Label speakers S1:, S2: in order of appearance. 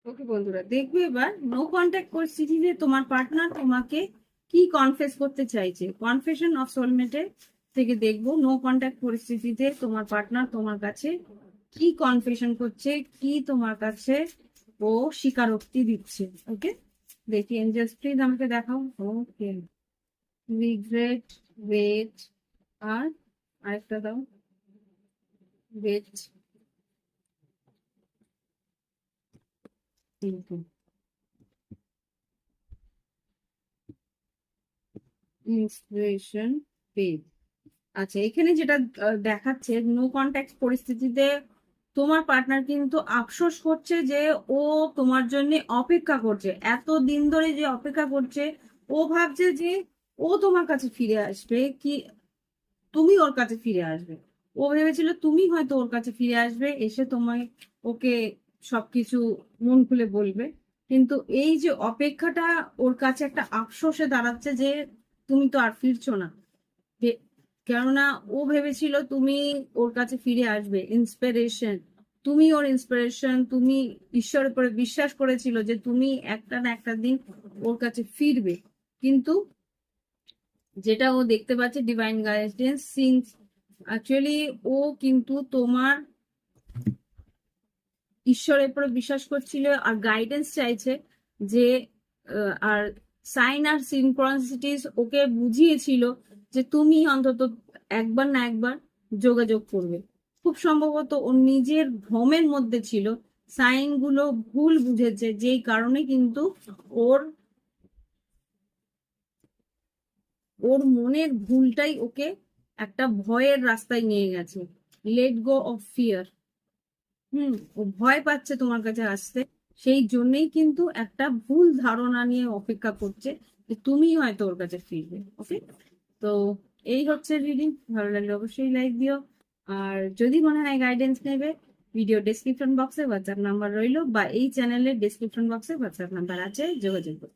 S1: ওকে বন্ধুরা, দেখবে এবার নো কন্ট্যাক্ট পরিস্থিতিতে তোমার পার্টনার তোমাকে কি কনফেস করতে চাইছে। কনফেশন অফ সোলমেটে থেকে দেখবো নো কন্ট্যাক্ট পরিস্থিতিতে তোমার পার্টনার তোমার কাছে কি কনফেশন করছে, কি তোমার কাছে ও স্বীকারোক্তি দিচ্ছে। ওকে, দেখি এঞ্জেলস প্লিজ আমাকে দেখাও। ওকে, রিগ্রেট, ওয়েট, আর আরেকটা দাও, ওয়েট, ইন্সপিরেশন, পেজ। আচ্ছা, এখানে যেটা দেখাচ্ছে নো কন্ট্যাক্ট পরিস্থিতিতে তোমার পার্টনার কিন্তু আফসোস করছে যে ও তোমার জন্য অপেক্ষা করছে, এত দিন ধরে যে অপেক্ষা করছে। ও ভাবছে যে ও তোমার কাছে ফিরে আসবে, কি তুমি ওর কাছে ফিরে আসবে। ও ভেবেছিল তুমি হয়তো ওর কাছে ফিরে আসবে, এসে তোমায় ওকে সবকিছু মন খুলে বলবে। কিন্তু এই যে অপেক্ষাটা ওর কাছে একটা আফসোসে দাঁড়াচ্ছে যে তুমি তো আর ফিরছো না। কেননা ও ভেবেছিল তুমি ওর কাছে ফিরে আসবে, ইন্সপিরেশন, তুমি ওর ইন্সপিরেশন, তুমি ঈশ্বরের উপরে বিশ্বাস করেছিল যে তুমি একটা না একটা দিন ওর কাছে ফিরবে। কিন্তু যেটা ও দেখতে পাচ্ছে ডিভাইন গাইডেন্স সিন্স অ্যাকচুয়ালি ও কিন্তু তোমার ঈশ্বরের উপরে বিশ্বাস করছিল আর গাইডেন্স চাইছে যে আর সাইন আর সিনক্রনিসিটিস ওকে বুঝিয়েছিল যে তুমি অন্তত একবার না একবার যোগাযোগ করবে। খুব সম্ভবত ওর নিজের ভ্রমের মধ্যে ছিল, সাইন গুলো ভুল বুঝেছে, যেই কারণে কিন্তু ওর ওর মনের ভুলটাই ওকে একটা ভয়ের রাস্তায় নিয়ে গেছে। Let go of fear. ও ভয় পাচ্ছে তোমার কাছে আসতে, সেই জন্যই কিন্তু একটা ভুল ধারণা নিয়ে অপেক্ষা করছে যে তুমি হয়তো ওর কাছে ফিরবে। ওকে, তো এই হচ্ছে রিডিং। ভালো লাগলে অবশ্যই লাইক দিও, আর যদি মনে হয় গাইডেন্স নেবে, ভিডিও ডেসক্রিপশন বক্সে হোয়াটসঅ্যাপ নাম্বার রইলো, বা এই চ্যানেলের ডেসক্রিপশন বক্সে হোয়াটসঅ্যাপ নাম্বার আছে, যোগাযোগ করো।